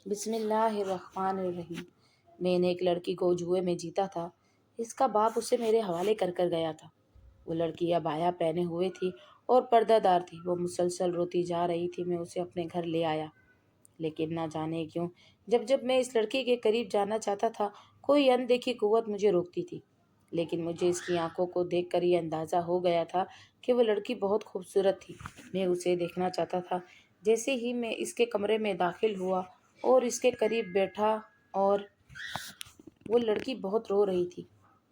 بسم اللہ الرحمن الرحیم۔ میں نے ایک لڑکی کو جوئے میں جیتا تھا۔ اس کا باپ اسے میرے حوالے کر کر گیا تھا۔ وہ لڑکی عبایا پہنے ہوئے تھی اور پردہ دار تھی۔ وہ مسلسل روتی جا رہی تھی۔ میں اسے اپنے گھر لے آیا، لیکن نہ جانے کیوں جب جب میں اس لڑکی کے قریب جانا چاہتا تھا، کوئی اندیکھی قوت مجھے روکتی تھی۔ لیکن مجھے اس کی آنکھوں کو دیکھ کر یہ اندازہ ہو گیا تھا کہ وہ لڑکی بہت خوبصورت تھی۔ میں اسے دیکھنا چاہتا تھا۔ جیسے ہی میں اس کے کمرے میں داخل ہوا اور اس کے قریب بیٹھا، اور وہ لڑکی بہت رو رہی تھی۔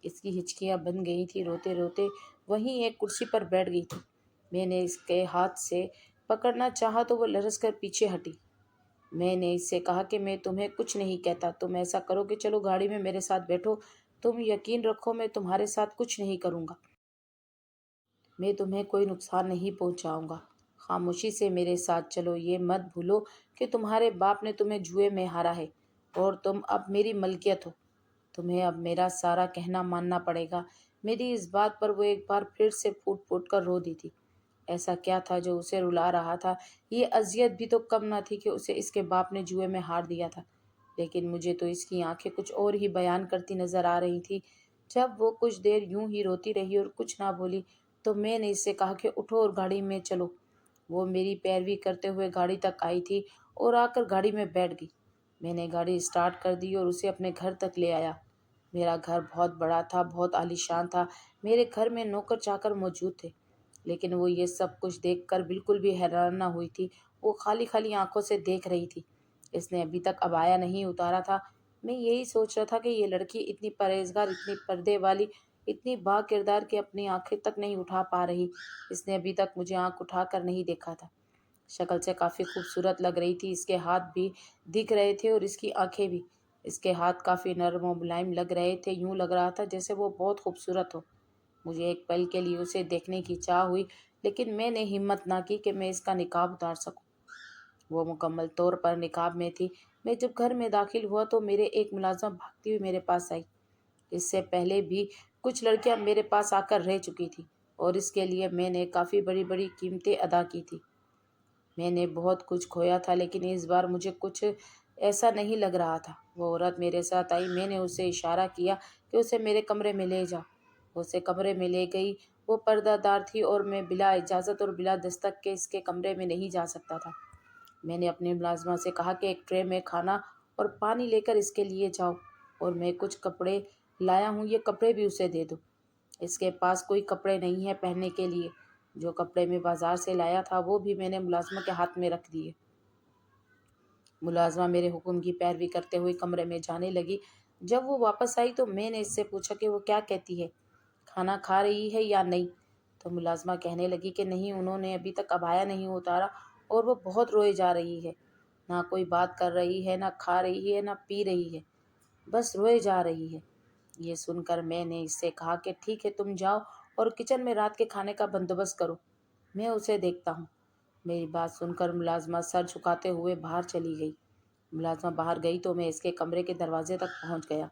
اس کی ہچکیاں بن گئی تھی۔ روتے روتے وہیں ایک کرسی پر بیٹھ گئی تھی۔ میں نے اس کے ہاتھ سے پکڑنا چاہا تو وہ لرز کر پیچھے ہٹی۔ میں نے اس سے کہا کہ میں تمہیں کچھ نہیں کہتا۔ تم ایسا کرو کہ چلو گاڑی میں میرے ساتھ بیٹھو۔ تم یقین رکھو میں تمہارے ساتھ کچھ نہیں کروں گا۔ میں تمہیں کوئی نقصان نہیں پہنچاؤں گا۔ خاموشی سے میرے ساتھ چلو۔ یہ مت بھولو کہ تمہارے باپ نے تمہیں جوئے میں ہارا ہے اور تم اب میری ملکیت ہو۔ تمہیں اب میرا سارا کہنا ماننا پڑے گا۔ میری اس بات پر وہ ایک بار پھر سے پھوٹ پھوٹ کر رو دی تھی۔ ایسا کیا تھا جو اسے رلا رہا تھا؟ یہ اذیت بھی تو کم نہ تھی کہ اسے اس کے باپ نے جوئے میں ہار دیا تھا۔ لیکن مجھے تو اس کی آنکھیں کچھ اور ہی بیان کرتی نظر آ رہی تھی۔ جب وہ کچھ دیر یوں ہی روتی رہی اور کچھ نہ بولی تو میں نے اس سے کہا کہ اٹھو اور گاڑی میں چلو۔ وہ میری پیروی کرتے ہوئے گاڑی تک آئی تھی اور آ کر گاڑی میں بیٹھ گئی۔ میں نے گاڑی اسٹارٹ کر دی اور اسے اپنے گھر تک لے آیا۔ میرا گھر بہت بڑا تھا، بہت عالیشان تھا۔ میرے گھر میں نوکر چاکر موجود تھے، لیکن وہ یہ سب کچھ دیکھ کر بالکل بھی حیران نہ ہوئی تھی۔ وہ خالی خالی آنکھوں سے دیکھ رہی تھی۔ اس نے ابھی تک عبایا نہیں اتارا تھا۔ میں یہی سوچ رہا تھا کہ یہ لڑکی اتنی پرہیزگار، اتنی پردے والی، اتنی با کردار کہ اپنی آنکھیں تک نہیں اٹھا پا رہی۔ اس نے ابھی تک مجھے آنکھ اٹھا کر نہیں دیکھا تھا۔ شکل سے کافی خوبصورت لگ رہی تھی۔ اس کے ہاتھ بھی دکھ رہے تھے اور اس کی آنکھیں بھی۔ اس کے ہاتھ کافی نرم و ملائم لگ رہے تھے۔ یوں لگ رہا تھا جیسے وہ بہت خوبصورت ہو۔ مجھے ایک پل کے لیے اسے دیکھنے کی چاہ ہوئی، لیکن میں نے ہمت نہ کی کہ میں اس کا نقاب اتار سکوں۔ وہ مکمل طور پر نقاب میں تھی۔ میں جب گھر میں داخل ہوا تو میرے ایک ملازمہ بھاگتی ہوئی میرے پاس آئی۔ اس سے پہلے بھی کچھ لڑکیاں میرے پاس آ کر رہ چکی تھیں اور اس کے لیے میں نے کافی بڑی بڑی قیمتیں ادا کی تھی۔ میں نے بہت کچھ کھویا تھا، لیکن اس بار مجھے کچھ ایسا نہیں لگ رہا تھا۔ وہ عورت میرے ساتھ آئی۔ میں نے اسے اشارہ کیا کہ اسے میرے کمرے میں لے جاؤ۔ وہ اسے کمرے میں لے گئی۔ وہ پردہ دار تھی اور میں بلا اجازت اور بلا دستک کے اس کے کمرے میں نہیں جا سکتا تھا۔ میں نے اپنے ملازمہ سے کہا کہ ایک ٹرے میں کھانا اور پانی لے کر اس کے لیے جاؤ، اور میں کچھ کپڑے لایا ہوں، یہ کپڑے بھی اسے دے دو۔ اس کے پاس کوئی کپڑے نہیں ہیں پہننے کے لیے۔ جو کپڑے میں بازار سے لایا تھا وہ بھی میں نے ملازمہ کے ہاتھ میں رکھ دیے۔ ملازمہ میرے حکم کی پیروی کرتے ہوئے کمرے میں جانے لگی۔ جب وہ واپس آئی تو میں نے اس سے پوچھا کہ وہ کیا کہتی ہے، کھانا کھا رہی ہے یا نہیں؟ تو ملازمہ کہنے لگی کہ نہیں، انہوں نے ابھی تک عبایا نہیں اتارا اور وہ بہت روئے جا رہی ہے۔ نہ کوئی بات کر رہی ہے، نہ کھا رہی ہے، نہ پی رہی ہے، بس روئے جا رہی ہے۔ یہ سن کر میں نے اس سے کہا کہ ٹھیک ہے، تم جاؤ اور کچن میں رات کے کھانے کا بندوبست کرو، میں اسے دیکھتا ہوں۔ میری بات سن کر ملازمہ سر جھکاتے ہوئے باہر چلی گئی۔ ملازمہ باہر گئی تو میں اس کے کمرے کے دروازے تک پہنچ گیا۔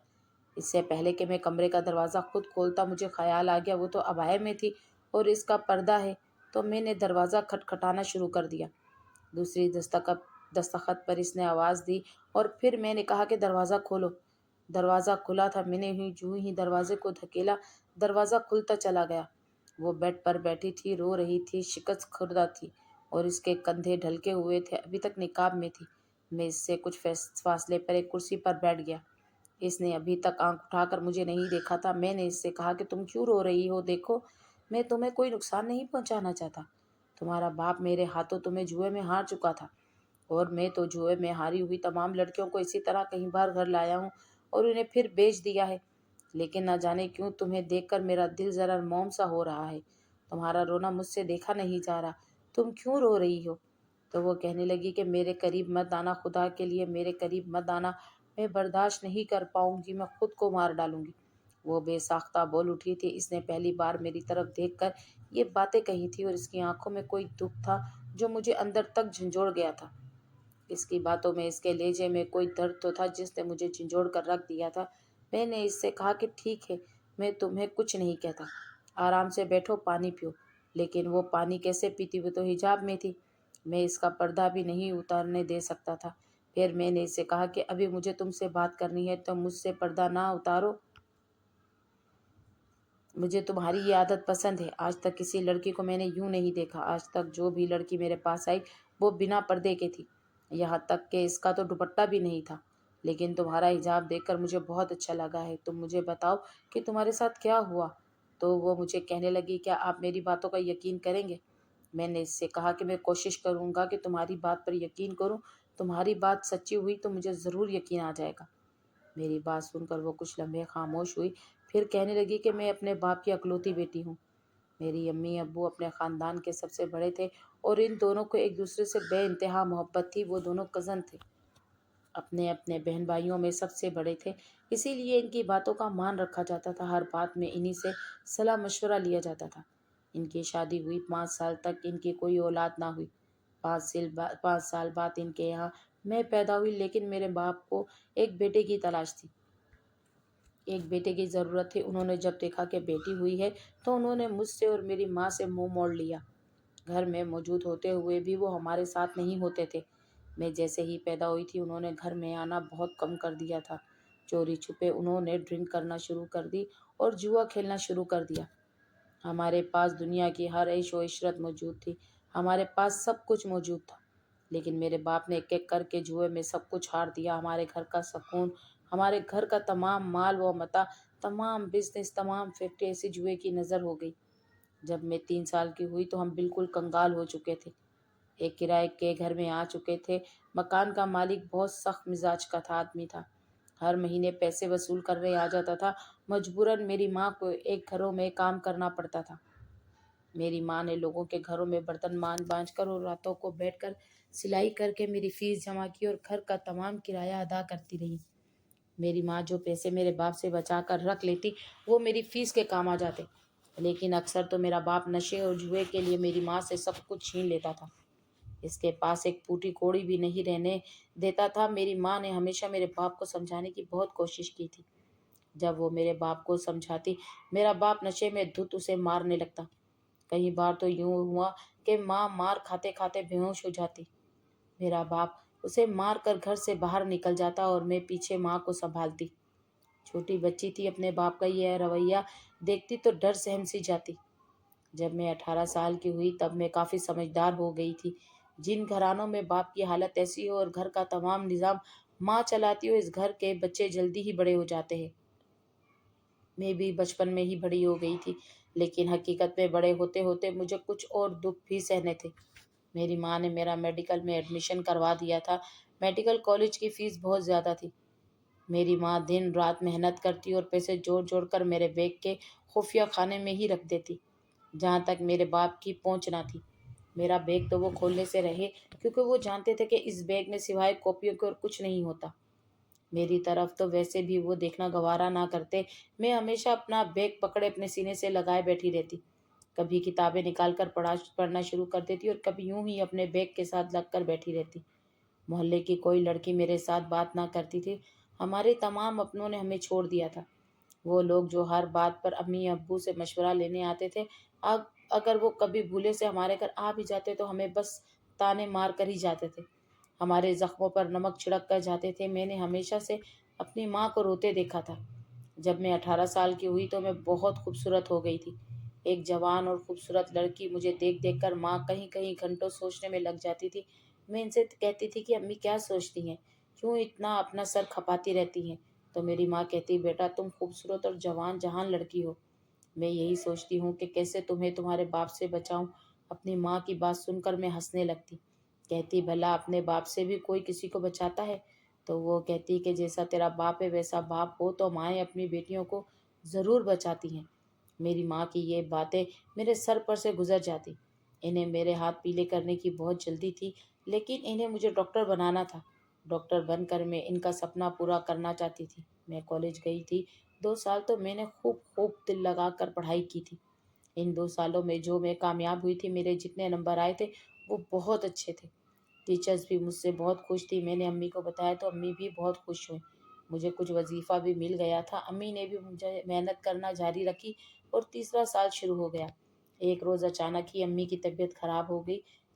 اس سے پہلے کہ میں کمرے کا دروازہ خود کھولتا مجھے خیال آ گیا وہ تو عبایا میں تھی اور اس کا پردہ ہے، تو میں نے دروازہ کھٹکھٹانا شروع کر دیا۔ دوسری دستخط پر اس نے آواز دی اور پھر میں نے کہا کہ دروازہ کھولو۔ دروازہ کھلا تھا۔ میں نے جو ہی دروازے کو دھکیلا، دروازہ کھلتا چلا گیا۔ وہ بیڈ پر بیٹھی تھی، رو رہی تھی، شکست خوردہ تھی اور اس کے کندھے ڈھلکے ہوئے تھے، ابھی تک نقاب میں تھی۔ میں اس سے کچھ فاصلے پر ایک کرسی پر بیٹھ گیا۔ اس نے ابھی تک آنکھ اٹھا کر مجھے نہیں دیکھا تھا۔ میں نے اس سے کہا کہ تم کیوں رو رہی ہو؟ دیکھو، میں تمہیں کوئی نقصان نہیں پہنچانا چاہتا۔ تمہارا باپ میرے ہاتھوں تمہیں جوئے میں ہار چکا تھا، اور میں تو جوئے میں ہاری ہوئی تمام لڑکیوں کو اسی طرح کئی بار گھر لایا ہوں اور انہیں پھر بیچ دیا ہے، لیکن نہ جانے کیوں تمہیں دیکھ کر میرا دل ذرا موم سا ہو رہا ہے۔ تمہارا رونا مجھ سے دیکھا نہیں جا رہا۔ تم کیوں رو رہی ہو؟ تو وہ کہنے لگی کہ میرے قریب مت آنا، خدا کے لیے میرے قریب مت آنا، میں برداشت نہیں کر پاؤں گی، میں خود کو مار ڈالوں گی۔ وہ بے ساختہ بول اٹھی تھی۔ اس نے پہلی بار میری طرف دیکھ کر یہ باتیں کہی تھی اور اس کی آنکھوں میں کوئی دکھ تھا جو مجھے اندر تک جھنجھوڑ گیا تھا۔ اس کی باتوں میں، اس کے لہجے میں کوئی درد تو تھا جس نے مجھے جھنجھوڑ کر رکھ دیا تھا۔ میں نے اس سے کہا کہ ٹھیک ہے، میں تمہیں کچھ نہیں کہتا، آرام سے بیٹھو، پانی پیو۔ لیکن وہ پانی کیسے پیتی؟ وہ تو حجاب میں تھی۔ میں اس کا پردہ بھی نہیں اتارنے دے سکتا تھا۔ پھر میں نے اسے کہا کہ ابھی مجھے تم سے بات کرنی ہے، تم مجھ سے پردہ نہ اتارو، مجھے تمہاری یہ عادت پسند ہے۔ آج تک کسی لڑکی کو میں نے یوں نہیں دیکھا، آج تک جو بھی لڑکی میرے پاس آئی وہ بنا پردے کے تھی، یہاں تک کہ اس کا تو دوپٹہ بھی نہیں تھا۔ لیکن تمہارا حجاب دیکھ کر مجھے بہت اچھا لگا ہے، تم مجھے بتاؤ کہ تمہارے ساتھ کیا ہوا؟ تو وہ مجھے کہنے لگی، کیا آپ میری باتوں کا یقین کریں گے؟ میں نے اس سے کہا کہ میں کوشش کروں گا کہ تمہاری بات پر یقین کروں، تمہاری بات سچی ہوئی تو مجھے ضرور یقین آ جائے گا۔ میری بات سن کر وہ کچھ لمحے خاموش ہوئی، پھر کہنے لگی کہ میں اپنے باپ کی اکلوتی بیٹی ہوں۔ میری امی ابو اپنے خاندان کے سب سے بڑے تھے اور ان دونوں کو ایک دوسرے سے بے انتہا محبت تھی۔ وہ دونوں کزن تھے، اپنے اپنے بہن بھائیوں میں سب سے بڑے تھے، اسی لیے ان کی باتوں کا مان رکھا جاتا تھا، ہر بات میں انہی سے صلاح مشورہ لیا جاتا تھا۔ ان کی شادی ہوئی، 5 سال تک ان کی کوئی اولاد نہ ہوئی۔ 5 سال بعد ان کے یہاں میں پیدا ہوئی، لیکن میرے باپ کو ایک بیٹے کی تلاش تھی، ایک بیٹے کی ضرورت تھی۔ انہوں نے جب دیکھا کہ بیٹی ہوئی ہے تو انہوں نے مجھ سے اور میری ماں سے منہ موڑ لیا۔ گھر میں موجود ہوتے ہوئے بھی وہ ہمارے ساتھ نہیں ہوتے تھے۔ میں جیسے ہی پیدا ہوئی تھی انہوں نے گھر میں آنا بہت کم کر دیا تھا۔ چوری چھپے انہوں نے ڈرنک کرنا شروع کر دی اور جوا کھیلنا شروع کر دیا۔ ہمارے پاس دنیا کی ہر عیش و عشرت موجود تھی، ہمارے پاس سب کچھ موجود تھا، لیکن میرے باپ نے ایک ایک کر کے جوئے میں سب کچھ ہار دیا۔ ہمارے گھر کا سکون، ہمارے گھر کا تمام مال و متاع، تمام بزنس، تمام فیکٹری ایسی جوئے کی نظر ہو گئی۔ جب میں 3 سال کی ہوئی تو ہم بالکل کنگال ہو چکے تھے، ایک کرائے کے گھر میں آ چکے تھے۔ مکان کا مالک بہت سخت مزاج کا آدمی تھا، ہر مہینے پیسے وصول کرنے آ جاتا تھا۔ مجبوراً میری ماں کو ایک گھروں میں کام کرنا پڑتا تھا۔ میری ماں نے لوگوں کے گھروں میں برتن مانج کر اور راتوں کو بیٹھ کر سلائی کر کے میری فیس جمع کی اور گھر کا تمام کرایہ ادا کرتی رہی۔ میری ماں جو پیسے میرے باپ سے بچا کر رکھ لیتی وہ میری فیس کے کام آ جاتے، لیکن اکثر تو میرا باپ نشے اور جوئے کے لیے میری ماں سے سب کچھ چھین لیتا تھا۔ اس کے پاس ایک پھوٹی کوڑی بھی نہیں رہنے دیتا تھا۔ میری ماں نے ہمیشہ میرے باپ کو سمجھانے کی بہت کوشش کی تھی۔ جب وہ میرے باپ کو سمجھاتی، میرا باپ نشے میں دھت اسے مارنے لگتا۔ کئی بار تو یوں ہوا کہ ماں مار کھاتے کھاتے بے ہوش ہو جاتی، میرا باپ اسے مار کر گھر سے باہر نکل جاتا اور میں پیچھے ماں کو سنبھالتی۔ چھوٹی بچی تھی، اپنے باپ کا یہ رویہ دیکھتی تو ڈر سہم سی جاتی۔ جب میں 18 سال کی ہوئی تب میں کافی سمجھدار ہو گئی تھی۔ جن گھرانوں میں باپ کی حالت ایسی ہو اور گھر کا تمام نظام ماں چلاتی ہو، اس گھر کے بچے جلدی ہی بڑے ہو جاتے ہیں۔ میں بھی بچپن میں ہی بڑی ہو گئی تھی، لیکن حقیقت میں بڑے ہوتے ہوتے مجھے کچھ اور دکھ بھی سہنے تھے۔ میری ماں نے میرا میڈیکل میں ایڈمیشن کروا دیا تھا۔ میڈیکل کالج کی فیس بہت زیادہ تھی۔ میری ماں دن رات محنت کرتی اور پیسے جوڑ جوڑ کر میرے بیگ کے خفیہ خانے میں ہی رکھ دیتی، جہاں تک میرے باپ کی پہنچ نہ تھی۔ میرا بیگ تو وہ کھولنے سے رہے، کیونکہ وہ جانتے تھے کہ اس بیگ میں سوائے کاپیوں کے اور کچھ نہیں ہوتا۔ میری طرف تو ویسے بھی وہ دیکھنا گوارا نہ کرتے۔ میں ہمیشہ اپنا بیگ پکڑے اپنے سینے سے لگائے بیٹھی رہتی، کبھی کتابیں نکال کر پڑھنا شروع کر دیتی اور کبھی یوں ہی اپنے بیگ کے ساتھ لگ کر بیٹھی رہتی۔ محلے کی کوئی لڑکی میرے ساتھ بات نہ کرتی تھی، ہمارے تمام اپنوں نے ہمیں چھوڑ دیا تھا۔ وہ لوگ جو ہر بات پر امی ابو سے مشورہ لینے آتے تھے، اگر وہ کبھی بھولے سے ہمارے گھر آ بھی جاتے تو ہمیں بس تانے مار کر ہی جاتے تھے، ہمارے زخموں پر نمک چھڑک کر جاتے تھے۔ میں نے ہمیشہ سے اپنی ماں کو روتے دیکھا تھا۔ جب میں 18 سال کی ہوئی تو میں بہت خوبصورت ہو گئی تھی۔ ایک جوان اور خوبصورت لڑکی مجھے دیکھ دیکھ کر ماں کہیں کہیں گھنٹوں سوچنے میں لگ جاتی تھی۔ میں ان سے کہتی تھی کہ امی کیا سوچتی ہیں، کیوں اتنا اپنا سر کھپاتی رہتی ہیں؟ تو میری ماں کہتی، بیٹا تم خوبصورت اور جوان جہان لڑکی ہو، میں یہی سوچتی ہوں کہ کیسے تمہیں تمہارے باپ سے بچاؤں۔ اپنی ماں کی بات سن کر میں ہنسنے لگتی، کہتی بھلا اپنے باپ سے بھی کوئی کسی کو بچاتا ہے؟ تو وہ کہتی کہ جیسا تیرا باپ ہے ویسا باپ ہو تو مائیں اپنی بیٹیوں کو ضرور بچاتی ہیں۔ میری ماں کی یہ باتیں میرے سر پر سے گزر جاتی۔ انہیں میرے ہاتھ پیلے کرنے کی بہت جلدی تھی، لیکن انہیں مجھے ڈاکٹر بنانا تھا۔ ڈاکٹر بن کر میں ان کا سپنا پورا کرنا چاہتی تھی۔ میں کالج گئی تھی 2 سال تو میں نے خوب دل لگا کر پڑھائی کی تھی۔ ان 2 سالوں میں جو میں کامیاب ہوئی تھی، میرے جتنے نمبر آئے تھے وہ بہت اچھے تھے۔ ٹیچرز بھی مجھ سے بہت خوش تھی۔ میں نے امی کو بتایا تو امی بھی بہت خوش ہوئیں۔ مجھے کچھ وظیفہ بھی مل گیا تھا۔ امی نے بھی مجھے محنت کرنا جاری رکھی اور تیسرا سال شروع ہو گیا۔ ایک روز اچانک ہی امی کی طبیعت خراب ہو گئی۔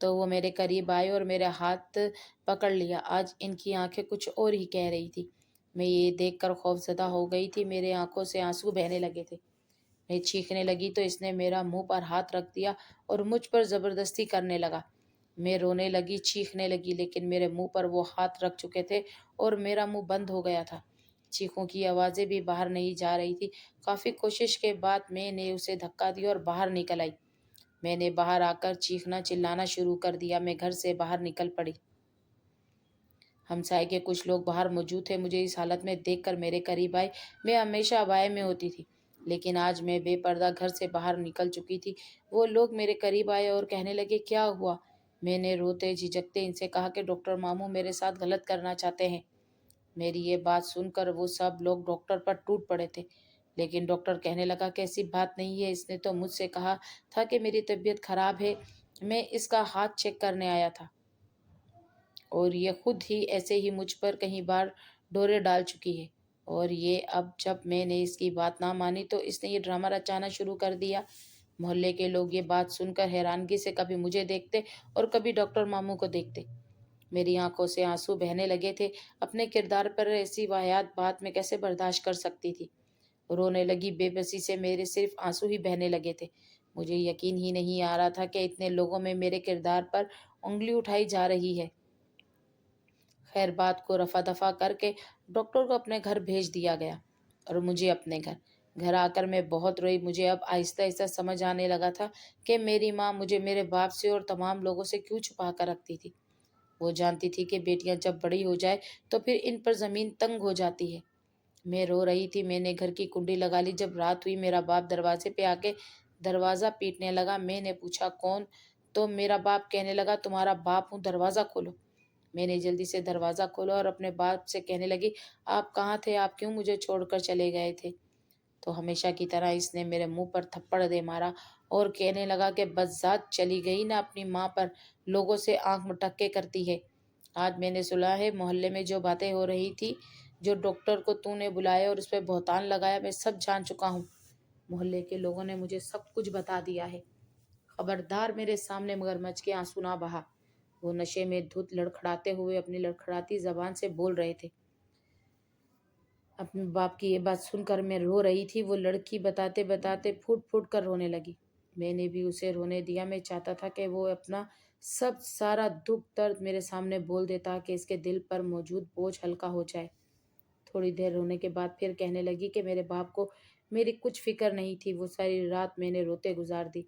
تو وہ میرے قریب آئے اور میرا ہاتھ پکڑ لیا۔ آج ان کی آنکھیں کچھ اور ہی کہہ رہی تھی۔ میں یہ دیکھ کر خوف زدہ ہو گئی تھی، میرے آنکھوں سے آنسو بہنے لگے تھے۔ میں چیخنے لگی تو اس نے میرا منہ پر ہاتھ رکھ دیا اور مجھ پر زبردستی کرنے لگا۔ میں رونے لگی، چیخنے لگی، لیکن میرے منہ پر وہ ہاتھ رکھ چکے تھے اور میرا منہ بند ہو گیا تھا۔ چیخوں کی آوازیں بھی باہر نہیں جا رہی تھی۔ کافی کوشش کے بعد میں نے اسے دھکا دیا اور باہر نکل آئی۔ میں نے باہر آ کر چیخنا چلانا شروع کر دیا۔ میں گھر سے باہر نکل پڑی۔ ہمسائے کے کچھ لوگ باہر موجود تھے۔ مجھے اس حالت میں دیکھ کر میرے قریب آئے۔ میں ہمیشہ ابائے میں ہوتی تھی، لیکن آج میں بے پردہ گھر سے باہر نکل چکی تھی۔ وہ لوگ میرے قریب آئے اور کہنے لگے، کیا ہوا؟ میں نے روتے جھجکتے ان سے کہا کہ ڈاکٹر ماموں میرے ساتھ غلط کرنا چاہتے ہیں۔ میری یہ بات سن کر وہ سب لوگ ڈاکٹر پر ٹوٹ پڑے تھے، لیکن ڈاکٹر کہنے لگا کہ ایسی بات نہیں ہے، اس نے تو مجھ سے کہا تھا کہ میری طبیعت خراب ہے، میں اس کا ہاتھ چیک کرنے آیا تھا اور یہ خود ہی ایسے ہی مجھ پر کئی بار ڈورے ڈال چکی ہے، اور یہ اب جب میں نے اس کی بات نہ مانی تو اس نے یہ ڈرامہ رچانا شروع کر دیا۔ محلے کے لوگ یہ بات سن کر حیرانگی سے کبھی مجھے دیکھتے اور کبھی ڈاکٹر ماموں کو دیکھتے۔ میری آنکھوں سے آنسو بہنے لگے تھے۔ اپنے کردار پر ایسی واہیات بات میں کیسے برداشت کر سکتی تھی؟ رونے لگی، بے بسی سے میرے صرف آنسو ہی بہنے لگے تھے۔ مجھے یقین ہی نہیں آ رہا تھا کہ اتنے لوگوں میں میرے کردار پر انگلی اٹھائی جا رہی ہے۔ خیر، بات کو رفع دفع کر کے ڈاکٹر کو اپنے گھر بھیج دیا گیا اور مجھے اپنے گھر آ کر میں بہت روئی۔ مجھے اب آہستہ آہستہ سمجھ آنے لگا تھا کہ میری ماں مجھے میرے باپ سے اور تمام لوگوں سے کیوں چھپا کر رکھتی تھی۔ وہ جانتی تھی کہ بیٹیاں جب بڑی ہو جائے تو پھر ان پر زمین تنگ ہو جاتی ہے۔ میں رو رہی تھی۔ میں نے گھر کی کنڈی لگا لی۔ جب رات ہوئی میرا باپ دروازے پہ آ کے دروازہ پیٹنے لگا۔ میں نے پوچھا، کون؟ تو میرا باپ کہنے لگا، تمہارا باپ ہوں، دروازہ کھولو۔ میں نے جلدی سے دروازہ کھولا اور اپنے باپ سے کہنے لگی، آپ کہاں تھے؟ آپ کیوں مجھے چھوڑ کر چلے گئے تھے؟ تو ہمیشہ کی طرح اس نے میرے منہ پر تھپڑ دے مارا اور کہنے لگا کہ بس ذات چلی گئی نا اپنی ماں پر، لوگوں سے آنکھ مٹک کے کرتی ہے۔ آج میں نے سنا ہے محلے میں جو باتیں ہو رہی تھی، جو ڈاکٹر کو تو نے بلایا اور اس پہ بہتان لگایا، میں سب جان چکا ہوں۔ محلے کے لوگوں نے مجھے سب کچھ بتا دیا ہے۔ خبردار میرے سامنے مگرمچھ کے آنسو نہ بہا۔ وہ نشے میں دھت لڑکھڑاتے ہوئے اپنی لڑکھڑاتی زبان سے بول رہے تھے۔ اپنے باپ کی یہ بات سن کر میں رو رہی تھی۔ وہ لڑکی بتاتے بتاتے پھوٹ پھوٹ کر رونے لگی۔ میں نے بھی اسے رونے دیا۔ میں چاہتا تھا کہ وہ اپنا سارا دکھ درد میرے سامنے بول دے تاکہ اس کے دل پر موجود بوجھ ہلکا ہو جائے۔ تھوڑی دیر رونے کے بعد پھر کہنے لگی کہ میرے باپ کو میری کچھ فکر نہیں تھی۔ وہ ساری رات میں نے روتے گزار دی۔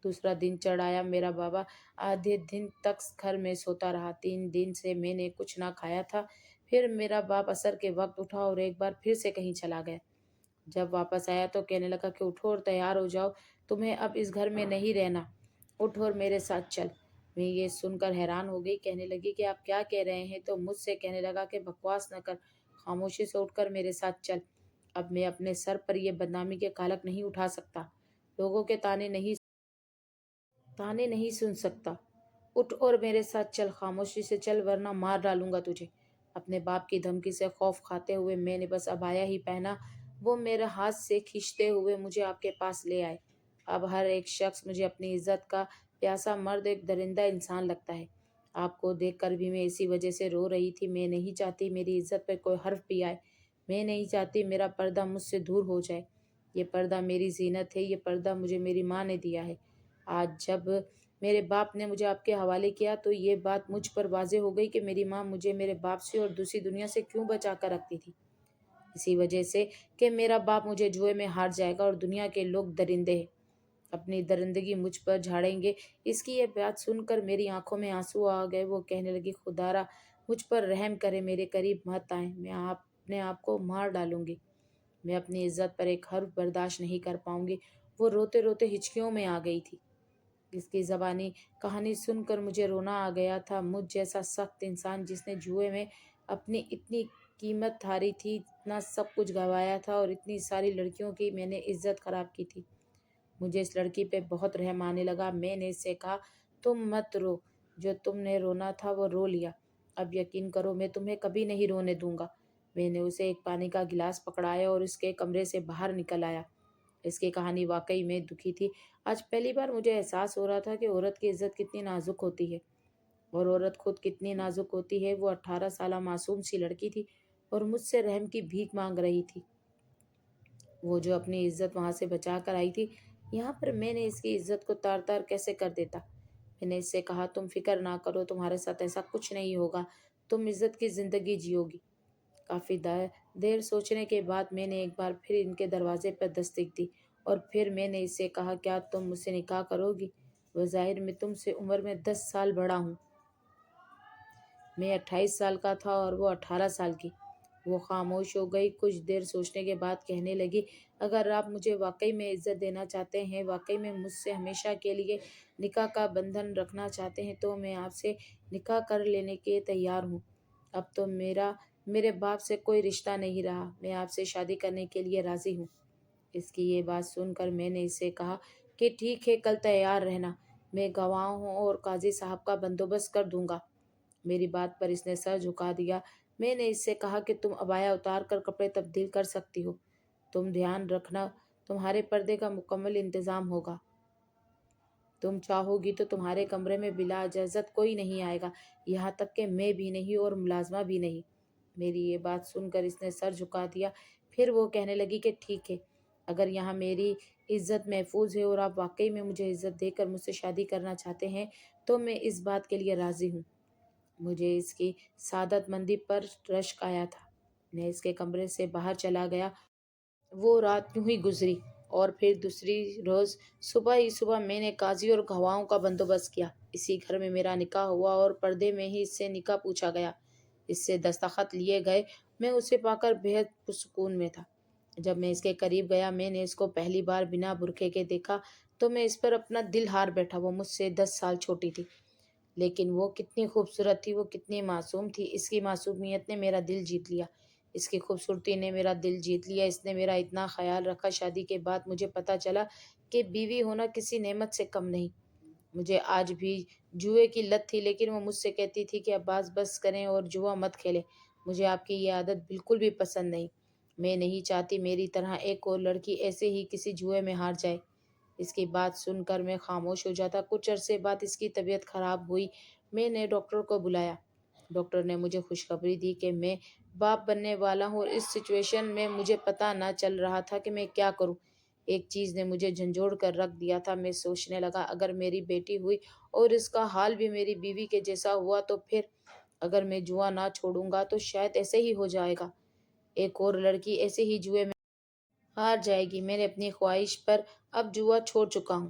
دوسرا دن چڑھ آیا۔ میرا بابا آدھے دن تک گھر میں سوتا رہا۔ 3 دن سے میں نے کچھ نہ کھایا تھا۔ پھر میرا باپ عصر کے وقت اٹھا اور ایک بار پھر سے کہیں چلا گیا۔ جب واپس آیا تو کہنے لگا کہ اٹھو اور تیار ہو جاؤ، تمہیں اب اس گھر میں نہیں رہنا، اٹھ اور میرے ساتھ چل۔ میں یہ سن کر حیران ہو گئی۔ کہنے لگی کہ آپ کیا کہہ رہے ہیں؟ تو مجھ سے کہنے لگا کہ بکواس نہ کر، خاموشی سے اٹھ کر میرے ساتھ چل۔ اب میں اپنے سر پر یہ بدنامی کے کالک نہیں اٹھا سکتا، لوگوں کے تانے نہیں سن سکتا۔ اٹھ اور میرے ساتھ چل، خاموشی سے چل ورنہ مار ڈالوں گا تجھے۔ اپنے باپ کی دھمکی سے خوف کھاتے ہوئے میں نے بس ابایا ہی پہنا۔ وہ میرے ہاتھ سے کھینچتے ہوئے مجھے آپ کے پاس لے آئے۔ اب ہر ایک شخص مجھے اپنی عزت کا پیاسا مرد ایک درندہ انسان لگتا ہے۔ آپ کو دیکھ کر بھی میں اسی وجہ سے رو رہی تھی۔ میں نہیں چاہتی میری عزت پہ کوئی حرف بھی آئے۔ میں نہیں چاہتی میرا پردہ مجھ سے دور ہو جائے۔ یہ پردہ میری زینت ہے، یہ پردہ مجھے میری ماں نے دیا ہے۔ آج جب میرے باپ نے مجھے آپ کے حوالے کیا تو یہ بات مجھ پر واضح ہو گئی کہ میری ماں مجھے میرے باپ سے اور دوسری دنیا سے کیوں بچا کر رکھتی تھی۔ اسی وجہ سے کہ میرا باپ مجھے جوئے میں ہار جائے گا اور دنیا کے لوگ درندے ہیں، اپنی درندگی مجھ پر جھاڑیں گے۔ اس کی یہ بات سن کر میری آنکھوں میں آنسو آ گئے۔ وہ کہنے لگی، خدارا مجھ پر رحم کرے، میرے قریب مت آئیں، میں اپنے آپ کو مار ڈالوں گی، میں اپنی عزت پر ایک حرف برداشت نہیں کر پاؤں گی۔ وہ روتے روتے ہچکیوں میں آ گئی تھی۔ اس کی زبانی کہانی سن کر مجھے رونا آ گیا تھا۔ مجھ جیسا سخت انسان جس نے جوئے میں اپنی اتنی قیمت ہاری تھی، اتنا سب کچھ گنوایا تھا اور اتنی ساری لڑکیوں کی میں نے عزت خراب کی تھی۔ مجھے اس لڑکی پہ بہت رحم آنے لگا۔ میں نے اس سے کہا، تم مت رو، جو تم نے رونا تھا وہ رو لیا، اب یقین کرو میں تمہیں کبھی نہیں رونے دوں گا۔ میں نے اسے ایک پانی کا گلاس پکڑایا اور اس کے کمرے سے باہر نکل آیا۔ اس کی کہانی واقعی میں دکھی تھی۔ آج پہلی بار مجھے احساس ہو رہا تھا کہ عورت کی عزت کتنی نازک ہوتی ہے، اور عورت خود کتنی نازک ہوتی ہے۔ وہ 18 سالہ معصوم سی لڑکی تھی اور مجھ سے رحم کی بھیک مانگ رہی تھی، وہ جو اپنی عزت وہاں سے بچا کر آئی تھی۔ یہاں پر میں نے اس کی عزت کو تار تار کیسے کر دیتا۔ میں نے اس سے کہا، تم فکر نہ کرو، تمہارے ساتھ ایسا کچھ نہیں ہوگا، تم عزت کی زندگی جیو گی۔ کافی دیر سوچنے کے بعد میں نے ایک بار پھر ان کے دروازے پر دستک دی، اور پھر میں نے اس سے کہا، کیا تم مجھ سے نکاح کرو گی؟ بظاہر میں تم سے عمر میں 10 سال بڑا ہوں۔ میں 28 سال کا تھا اور وہ 18 سال کی۔ وہ خاموش ہو گئی، کچھ دیر سوچنے کے بعد کہنے لگی، اگر آپ مجھے واقعی میں عزت دینا چاہتے ہیں، واقعی میں مجھ سے ہمیشہ کے لیے نکاح کا بندھن رکھنا چاہتے ہیں، تو میں آپ سے نکاح کر لینے کے تیار ہوں۔ اب تو میرے باپ سے کوئی رشتہ نہیں رہا، میں آپ سے شادی کرنے کے لیے راضی ہوں۔ اس کی یہ بات سن کر میں نے اس سے کہا کہ ٹھیک ہے، کل تیار رہنا، میں گواہوں اور قاضی صاحب کا بندوبست کر دوں گا۔ میری بات پر اس نے سر جھکا دیا۔ میں نے اس سے کہا کہ تم عبایا اتار کر کپڑے تبدیل کر سکتی ہو، تم دھیان رکھنا تمہارے پردے کا مکمل انتظام ہوگا۔ تم چاہو گی تو تمہارے کمرے میں بلا اجازت کوئی نہیں آئے گا، یہاں تک کہ میں بھی نہیں اور ملازمہ بھی نہیں۔ میری یہ بات سن کر اس نے سر جھکا دیا۔ پھر وہ کہنے لگی کہ ٹھیک ہے، اگر یہاں میری عزت محفوظ ہے اور آپ واقعی میں مجھے عزت دے کر مجھ سے شادی کرنا چاہتے ہیں، تو میں اس بات کے لیے راضی ہوں۔ مجھے اس کی سعادت مندی پر رشک آیا تھا۔ میں اس کے کمرے سے باہر چلا گیا۔ وہ رات یوں ہی گزری، اور پھر دوسری روز صبح ہی صبح میں نے قاضی اور گواہوں کا بندوبست کیا۔ اسی گھر میں میرا نکاح ہوا اور پردے میں ہی اس سے نکاح پوچھا گیا، اس سے دستخط لیے گئے۔ میں اسے پا کر بہت پرسکون میں تھا۔ جب میں اس کے قریب گیا، میں نے اس کو پہلی بار بنا برقعے کے دیکھا تو میں اس پر اپنا دل ہار بیٹھا۔ وہ مجھ سے 10 سال چھوٹی تھی، لیکن وہ کتنی خوبصورت تھی، وہ کتنی معصوم تھی۔ اس کی معصومیت نے میرا دل جیت لیا، اس کی خوبصورتی نے میرا دل جیت لیا۔ اس نے میرا اتنا خیال رکھا۔ شادی کے بعد مجھے پتہ چلا کہ بیوی ہونا کسی نعمت سے کم نہیں۔ مجھے آج بھی جوئے کی لت تھی، لیکن وہ مجھ سے کہتی تھی کہ عباس بس کریں اور جوا مت کھیلیں، مجھے آپ کی یہ عادت بالکل بھی پسند نہیں۔ میں نہیں چاہتی میری طرح ایک اور لڑکی ایسے ہی کسی جوئے میں ہار جائے۔ اس کی بات سن کر میں خاموش ہو جاتا۔ کچھ عرصے بعد اس کی طبیعت خراب ہوئی۔ میں نے ڈاکٹر کو بلایا۔ ڈاکٹر نے مجھے خوشخبری دی کہ میں باپ بننے والا ہوں، اور اس سچویشن میں مجھے پتہ نہ چل رہا تھا کہ میں کیا کروں۔ ایک چیز نے مجھے جھنجھوڑ کر رکھ دیا تھا۔ میں سوچنے لگا، اگر میری بیٹی ہوئی اور اس کا حال بھی میری بیوی کے جیسا ہوا تو پھر؟ اگر میں جوا نہ چھوڑوں گا تو شاید ایسے ہی ہو جائے گا، ایک اور لڑکی ایسے ہی جوئے میں ہار جائے گی۔ میں نے اپنی خواہش پر اب جوا چھوڑ چکا ہوں۔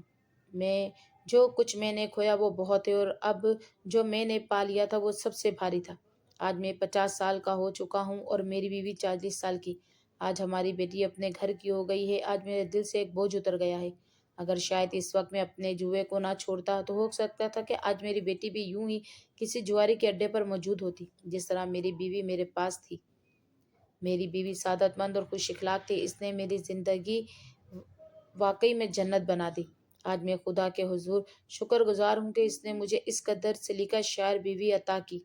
جو کچھ میں نے کھویا وہ بہت ہے، اور اب جو میں نے پا لیا تھا وہ سب سے بھاری تھا۔ آج میں 50 سال کا ہو چکا ہوں اور میری بیوی 40 سال کی۔ آج ہماری بیٹی اپنے گھر کی ہو گئی ہے۔ آج میرے دل سے ایک بوجھ اتر گیا ہے۔ اگر شاید اس وقت میں اپنے جوئے کو نہ چھوڑتا تو ہو سکتا تھا کہ آج میری بیٹی بھی یوں ہی کسی جواری کے اڈے پر موجود ہوتی، جس طرح میری بیوی میرے پاس تھی۔ میری بیوی سعادت مند اور خوش اخلاق تھی۔ اس نے میری زندگی واقعی میں جنت بنا دی۔ آج میں خدا کے حضور شکر گزار ہوں کہ اس نے مجھے اس قدر سلیقہ شعر بیوی عطا کی۔